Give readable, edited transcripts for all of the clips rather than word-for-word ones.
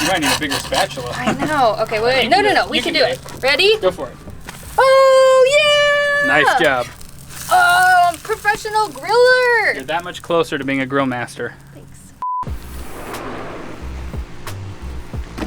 might need a bigger spatula. I know. Okay, wait. No. We can do it. Ready? Go for it. Oh, yeah! Nice job. Oh, I'm professional griller. You're that much closer to being a grill master. Thanks.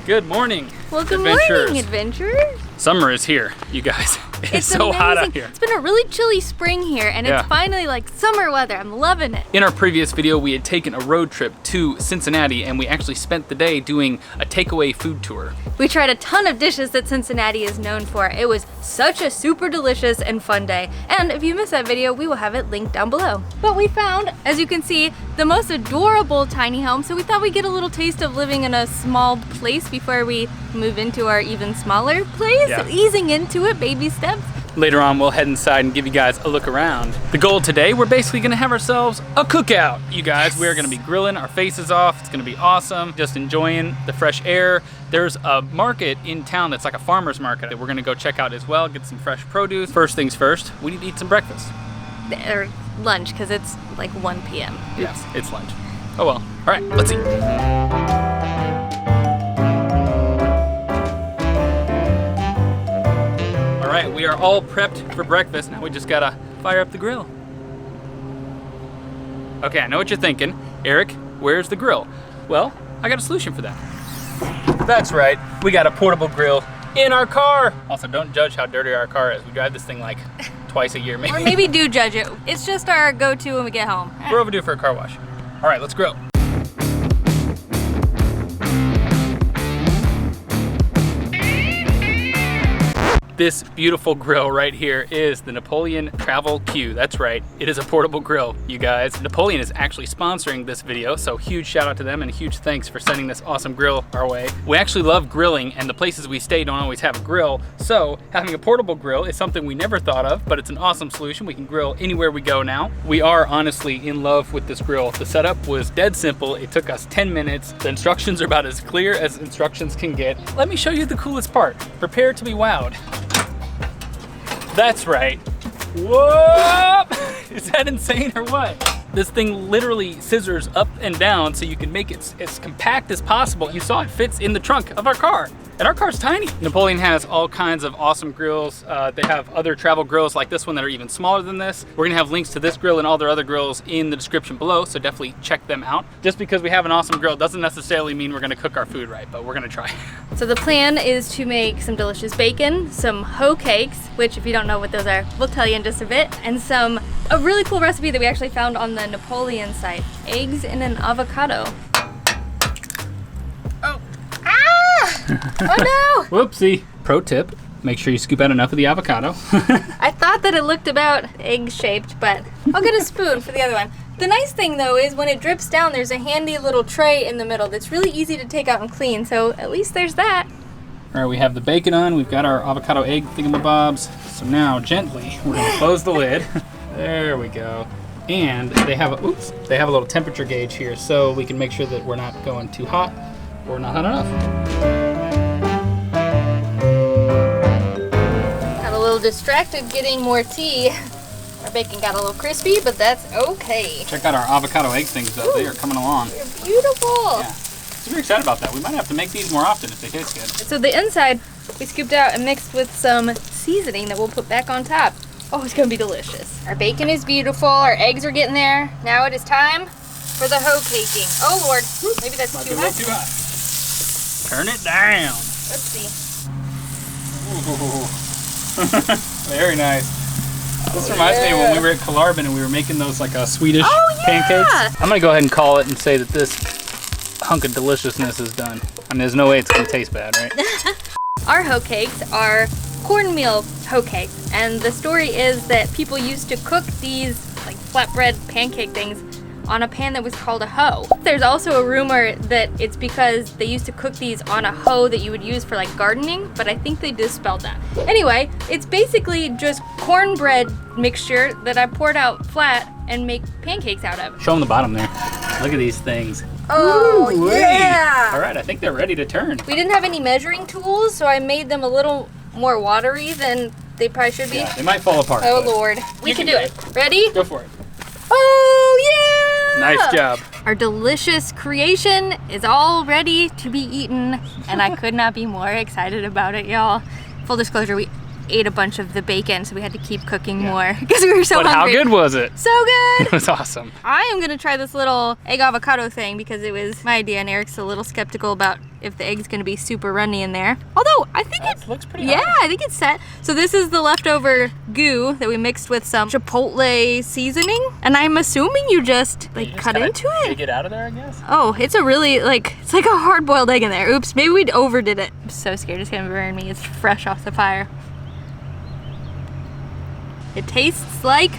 Good morning. Well, good morning, adventurers. Summer is here, you guys. It's so amazing. hot out here. It's been a really chilly spring here, and it's finally like summer weather. I'm loving it. In our previous video, we had taken a road trip to Cincinnati, and we actually spent the day doing a takeaway food tour. We tried a ton of dishes that Cincinnati is known for. It was such a super delicious and fun day. And if you missed that video, we will have it linked down below. But we found, as you can see, the most adorable tiny home. So we thought we'd get a little taste of living in a small place before we move into our even smaller place. Yeah. Easing into it, baby steps. Later on, we'll head inside and give you guys a look around. The goal today, we're basically gonna have ourselves a cookout. You guys, we're gonna be grilling our faces off. It's gonna be awesome. Just enjoying the fresh air. There's a market in town that's like a farmer's market that we're gonna go check out as well, get some fresh produce. First things first, we need to eat some breakfast. Or lunch, because it's like 1 p.m. Yes, it's lunch. Oh well. All right, let's eat. All right, we are all prepped for breakfast. Now we just gotta fire up the grill. Okay, I know what you're thinking. Eric, where's the grill? Well, I got a solution for that. That's right, we got a portable grill in our car. Also, don't judge how dirty our car is. We drive this thing like twice a year, maybe. Or maybe do judge it. It's just our go-to when we get home. We're overdue for a car wash. All right, let's grill. This beautiful grill right here is the Napoleon Travel Q. That's right, it is a portable grill, you guys. Napoleon is actually sponsoring this video, so huge shout out to them and huge thanks for sending this awesome grill our way. We actually love grilling, and the places we stay don't always have a grill, so having a portable grill is something we never thought of, but it's an awesome solution. We can grill anywhere we go now. We are honestly in love with this grill. The setup was dead simple. It took us 10 minutes. The instructions are about as clear as instructions can get. Let me show you the coolest part. Prepare to be wowed. That's right. Whoa! Is that insane or what? This thing literally scissors up and down so you can make it as compact as possible. You saw it fits in the trunk of our car. And our car's tiny. Napoleon has all kinds of awesome grills. They have other travel grills like this one that are even smaller than this. We're gonna have links to this grill and all their other grills in the description below, so definitely check them out. Just because we have an awesome grill doesn't necessarily mean we're gonna cook our food right, but we're gonna try. So the plan is to make some delicious bacon, some hoe cakes, which if you don't know what those are, we'll tell you in just a bit, and a really cool recipe that we actually found on the Napoleon site, eggs in an avocado. Oh no! Whoopsie. Pro tip, make sure you scoop out enough of the avocado. I thought that it looked about egg-shaped, but I'll get a spoon for the other one. The nice thing though is when it drips down, there's a handy little tray in the middle that's really easy to take out and clean, so at least there's that. All right, we have the bacon on, we've got our avocado egg thingamabobs. So now, gently, we're gonna close the lid. There we go. And they have a little temperature gauge here, so we can make sure that we're not going too hot or not hot enough. Distracted getting more tea. Our bacon got a little crispy, but that's okay. Check out our avocado egg things though. They are coming along. They're beautiful. Yeah. Super excited about that. We might have to make these more often if they taste good. So the inside we scooped out and mixed with some seasoning that we'll put back on top. Oh, it's gonna be delicious. Our bacon is beautiful. Our eggs are getting there. Now it is time for the hoe caking. Oh Lord, maybe that's too hot. Too hot. Turn it down. Let's see. Ooh. Very nice. This reminds me of when we were at Kalarbin and we were making those like Swedish pancakes. I'm gonna go ahead and call it and say that this hunk of deliciousness is done. I mean, there's no way it's gonna taste bad, right? Our hoe cakes are cornmeal hoe cakes, and the story is that people used to cook these like flatbread pancake things on a pan that was called a hoe. There's also a rumor that it's because they used to cook these on a hoe that you would use for like gardening, but I think they dispelled that. Anyway, it's basically just cornbread mixture that I poured out flat and make pancakes out of. Show them the bottom there. Look at these things. Oh, yeah! All right, I think they're ready to turn. We didn't have any measuring tools, so I made them a little more watery than they probably should be. Yeah, they might fall apart. Oh Lord. We can do it. Ready? Go for it. Oh yeah! Nice job. Our delicious creation is all ready to be eaten, and I could not be more excited about it, y'all. Full disclosure, we ate a bunch of the bacon, so we had to keep cooking more because we were so hungry. But how good was it? So good! It was awesome. I am gonna try this little egg avocado thing because it was my idea, and Eric's a little skeptical about if the egg's gonna be super runny in there. Although, I think it looks pretty yeah, hot. I think it's set. So this is the leftover goo that we mixed with some chipotle seasoning, and I'm assuming you just cut into it. Take it out of there, I guess. Oh, it's a really it's like a hard-boiled egg in there. Oops, maybe we overdid it. I'm so scared it's gonna burn me. It's fresh off the fire. It tastes like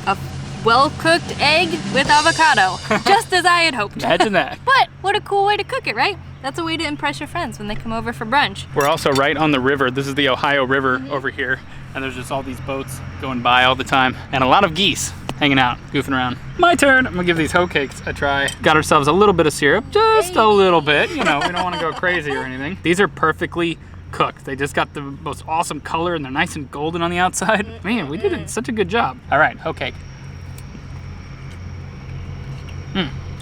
a well-cooked egg with avocado, just as I had hoped. Imagine that. But what a cool way to cook it, right? That's a way to impress your friends when they come over for brunch. We're also right on the river. This is the Ohio River over here, and there's just all these boats going by all the time, and a lot of geese hanging out, goofing around. My turn. I'm gonna give these hoe cakes a try. Got ourselves a little bit of syrup, just a little bit. You know, we don't want to go crazy or anything. These are perfectly cooked. They just got the most awesome color, and they're nice and golden on the outside. Man, we did such a good job. All right, hoe cake.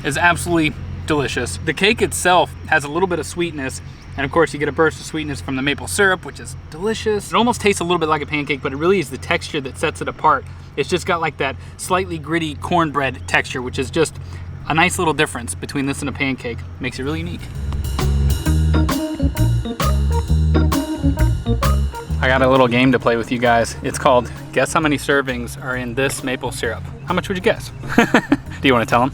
It's absolutely delicious. The cake itself has a little bit of sweetness, and of course you get a burst of sweetness from the maple syrup, which is delicious. It almost tastes a little bit like a pancake, but it really is the texture that sets it apart. It's just got like that slightly gritty cornbread texture, which is just a nice little difference between this and a pancake. Makes it really unique. I got a little game to play with you guys. It's called Guess How Many Servings Are in This Maple Syrup. How much would you guess? Do you want to tell them?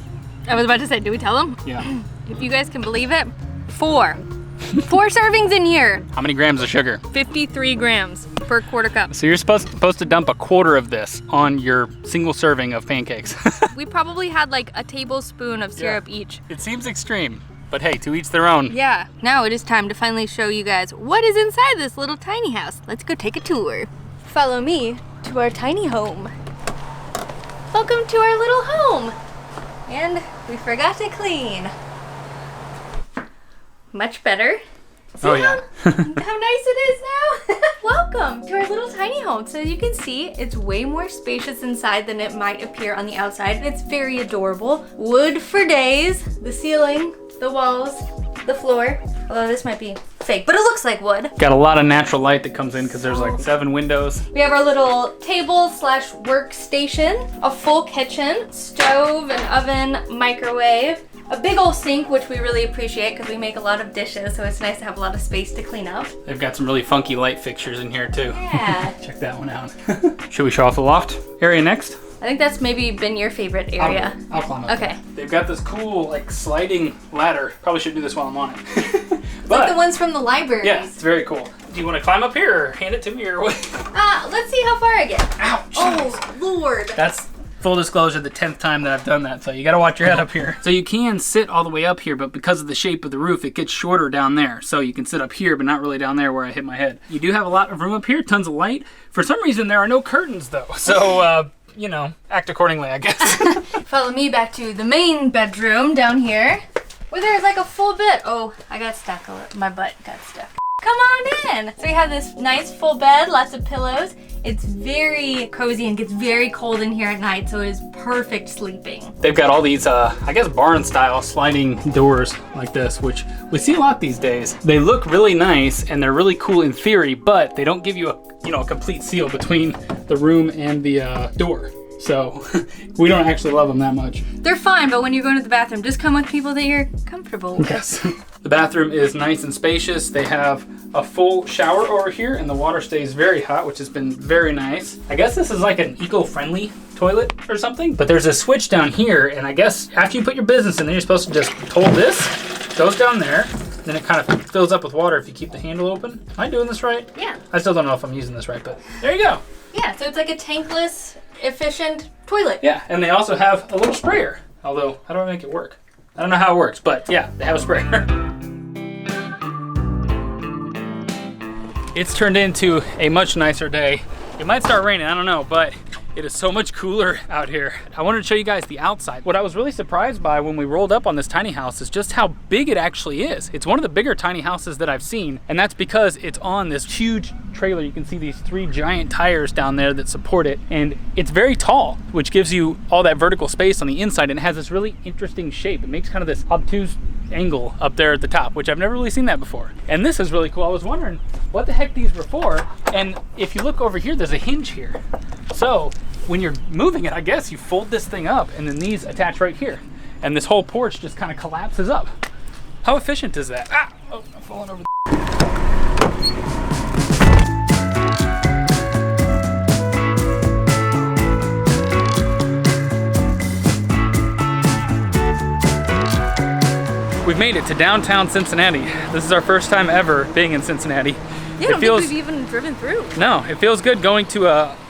I was about to say, do we tell them? Yeah. If you guys can believe it, 4. 4 servings in here. How many grams of sugar? 53 grams per quarter cup. So you're supposed to dump a quarter of this on your single serving of pancakes. We probably had like a tablespoon of syrup each. It seems extreme, but hey, to each their own. Yeah. Now it is time to finally show you guys what is inside this little tiny house. Let's go take a tour. Follow me to our tiny home. Welcome to our little home. And we forgot to clean. Much better. See how nice it is now? Welcome to our little tiny home. So you can see it's way more spacious inside than it might appear on the outside. It's very adorable. Wood for days. The ceiling, the walls, the floor. Although this might be fake, but it looks like wood. Got a lot of natural light that comes in because there's like 7 windows. We have our little table / workstation, a full kitchen, stove, an oven, microwave, a big old sink, which we really appreciate because we make a lot of dishes, so it's nice to have a lot of space to clean up. They've got some really funky light fixtures in here too. Yeah. Check that one out. Should we show off the loft area next? I think that's maybe been your favorite area. I'll climb up. Okay. There. They've got this cool like sliding ladder. Probably shouldn't do this while I'm on it. It's like the ones from the library. Yeah, it's very cool. Do you want to climb up here or hand it to me or what? Let's see how far I get. Ouch. Oh, Lord. That's full disclosure, the 10th time that I've done that, so you gotta watch your head up here. So you can sit all the way up here, but because of the shape of the roof, it gets shorter down there. So you can sit up here, but not really down there where I hit my head. You do have a lot of room up here, tons of light. For some reason, there are no curtains though. So, you know, act accordingly, I guess. Follow me back to the main bedroom down here, where there's like a full bed. Oh, I got stuck. My butt got stuck. Come on in. So we have this nice full bed, lots of pillows. It's very cozy and gets very cold in here at night, so it is perfect sleeping. They've got all these, I guess, barn-style sliding doors like this, which we see a lot these days. They look really nice and they're really cool in theory, but they don't give you a complete seal between the room and the door. So we don't actually love them that much. They're fine, but when you're going to the bathroom, just come with people that you're comfortable with. Yes. The bathroom is nice and spacious. They have a full shower over here and the water stays very hot, which has been very nice. I guess this is like an eco-friendly toilet or something, but there's a switch down here, and I guess after you put your business in there, you're supposed to just hold this, goes down there, then it kind of fills up with water if you keep the handle open. Am I doing this right? Yeah. I still don't know if I'm using this right, but there you go. Yeah, so it's like a tankless, efficient toilet. Yeah, and they also have a little sprayer, although how do I make it work? I don't know how it works, but yeah, they have a sprayer. It's turned into a much nicer day. It might start raining, I don't know, but It is so much cooler out here. I wanted to show you guys the outside. What I was really surprised by when we rolled up on this tiny house is just how big it actually is. It's one of the bigger tiny houses that I've seen, and that's because it's on this huge trailer. You can see these 3 giant tires down there that support it, and it's very tall, which gives you all that vertical space on the inside, and it has this really interesting shape. It makes kind of this obtuse angle up there at the top, which I've never really seen that before. And this is really cool. I was wondering what the heck these were for, and if you look over here, there's a hinge here. So when you're moving it, I guess you fold this thing up, and then these attach right here, and this whole porch just kind of collapses up. How efficient is that? Ah! Oh, I'm falling over. We've made it to downtown Cincinnati. This is our first time ever being in Cincinnati. Yeah, I don't think we've even driven through. No, it feels good going to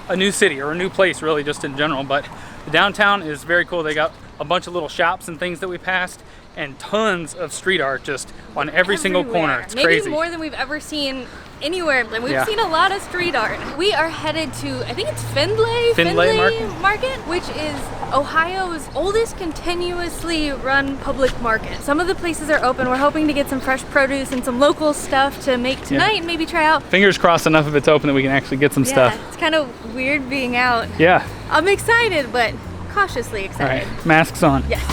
a new city or a new place, really, just in general. But the downtown is very cool. They got a bunch of little shops and things that we passed, and tons of street art just on every single corner. It's crazy. Maybe more than we've ever seen anywhere. We've seen a lot of street art. We are headed to, I think it's Findlay Market, which is Ohio's oldest continuously run public market. Some of the places are open. We're hoping to get some fresh produce and some local stuff to make tonight and maybe try out. Fingers crossed enough of it's open that we can actually get some stuff. It's kind of weird being out. Yeah. I'm excited, but cautiously excited. All right, masks on. Yes.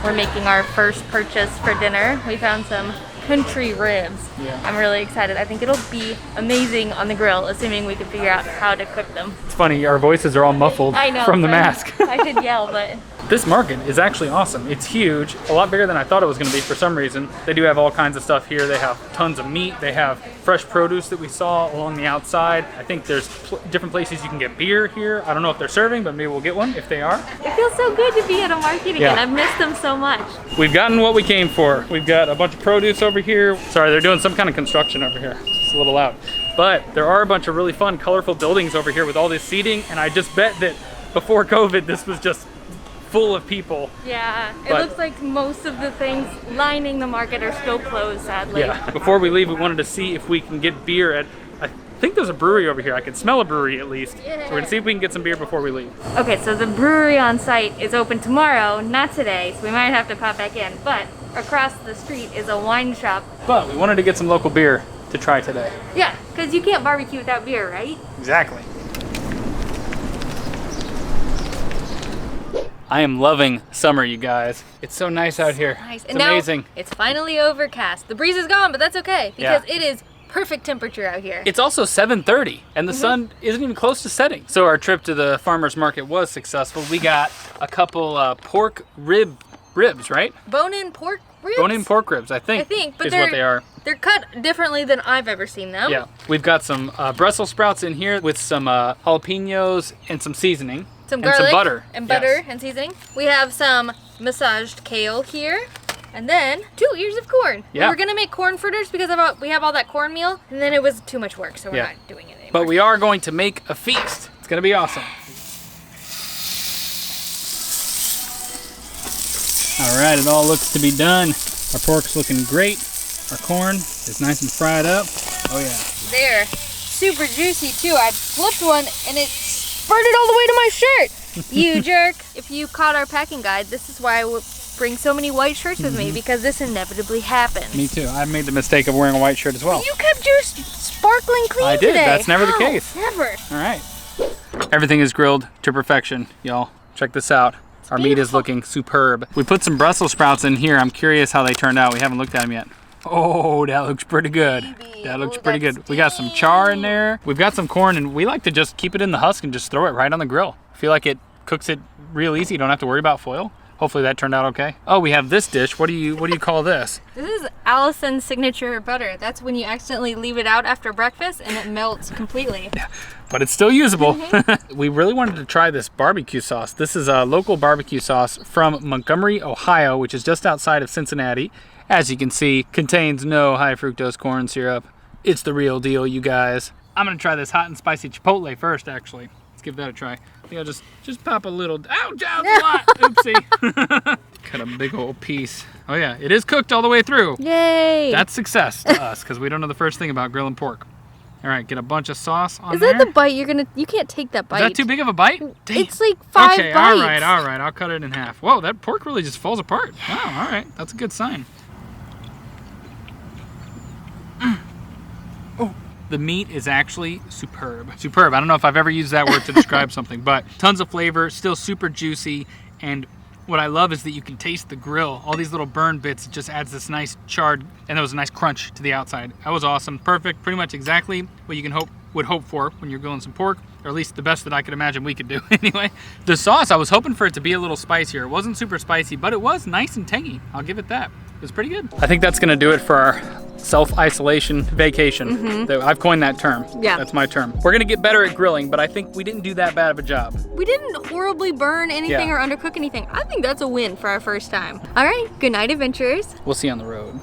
We're making our first purchase for dinner. We found some country ribs. Yeah. I'm really excited. I think it'll be amazing on the grill, assuming we can figure out how to cook them. It's funny, our voices are all muffled from the mask. I did yell, but... This market is actually awesome. It's huge, a lot bigger than I thought it was going to be for some reason. They do have all kinds of stuff here. They have tons of meat. They have fresh produce that we saw along the outside. I think there's different places you can get beer here. I don't know if they're serving, but maybe we'll get one if they are. It feels so good to be at a market again. I've missed them so much. We've gotten what we came for. We've got a bunch of produce over here. Sorry, they're doing some kind of construction over here. It's just a little loud. But there are a bunch of really fun, colorful buildings over here with all this seating, and I just bet that before COVID, this was just full of people. Yeah, it looks like most of the things lining the market are still closed, sadly. Yeah, before we leave, we wanted to see if we can get beer at, I think there's a brewery over here. I can smell a brewery at least. Yeah. So we're gonna see if we can get some beer before we leave. Okay, so the brewery on site is open tomorrow, not today, so we might have to pop back in, but across the street is a wine shop. But we wanted to get some local beer to try today. Yeah, because you can't barbecue without beer, right? Exactly. I am loving summer, you guys. It's so nice out here. Nice. It's amazing. Now it's finally overcast. The breeze is gone, but that's okay because it is perfect temperature out here. It's also 7:30 and the sun isn't even close to setting. So our trip to the farmer's market was successful. We got a couple pork ribs, right? Bone-in pork ribs? Bone-in pork ribs, I think but is what they are. They're cut differently than I've ever seen them. Yeah, we've got some Brussels sprouts in here with some jalapenos and some seasoning. Some garlic and some butter. And butter and seasoning. We have some massaged kale here. And then 2 ears of corn. Yeah. We were gonna make corn fritters because we have all that cornmeal, and then it was too much work, so we're not doing it anymore. But we are going to make a feast. It's gonna be awesome. All right, it all looks to be done. Our pork's looking great. Our corn is nice and fried up. Oh yeah. They're super juicy too. I flipped one and it spurted all the way to my shirt. You jerk. If you caught our packing guide, this is why I bring so many white shirts with me, because this inevitably happens. Me too. I made the mistake of wearing a white shirt as well. But you kept yours sparkling clean I did. today. That's never the case. Never. All right. Everything is grilled to perfection, y'all. Check this out. Our meat is looking superb. We put some Brussels sprouts in here. I'm curious how they turned out. We haven't looked at them yet. Oh, that looks pretty good. That looks pretty good. We got some char in there. We've got some corn, and we like to just keep it in the husk and just throw it right on the grill. I feel like it cooks it real easy. You don't have to worry about foil. Hopefully that turned out okay. Oh, we have this dish. What do you call this? This is Allison's signature butter. That's when you accidentally leave it out after breakfast and it melts completely. Yeah, but it's still usable. We really wanted to try this barbecue sauce. This is a local barbecue sauce from Montgomery, Ohio, which is just outside of Cincinnati. As you can see, contains no high fructose corn syrup. It's the real deal, you guys. I'm gonna try this hot and spicy chipotle first, actually. Let's give that a try. think I'll just pop a little. Ouch, ouch, a lot. Oopsie. Cut a big old piece. Oh yeah, it is cooked all the way through. Yay! That's success to us because we don't know the first thing about grilling pork. All right, get a bunch of sauce on Is there. that the bite you can't take that bite. Is that too big of a bite? Dang. It's like 5 okay, bites. all right, I'll cut it in half. Whoa, that pork really just falls apart. Wow, all right, that's a good sign. Oh, the meat is actually superb. Superb, I don't know if I've ever used that word to describe something, but tons of flavor, still super juicy, and what I love is that you can taste the grill. All these little burn bits, it just adds this nice charred, and there was a nice crunch to the outside. That was awesome, perfect, pretty much exactly what you would hope for when you're grilling some pork, or at least the best that I could imagine we could do anyway. The sauce, I was hoping for it to be a little spicier. It wasn't super spicy, but it was nice and tangy. I'll give it that. It was pretty good. I think that's gonna do it for our self-isolation vacation. I've coined that term. Yeah. That's my term. We're gonna get better at grilling, but I think we didn't do that bad of a job. We didn't horribly burn anything or undercook anything. I think that's a win for our first time. All right, good night, adventurers. We'll see you on the road.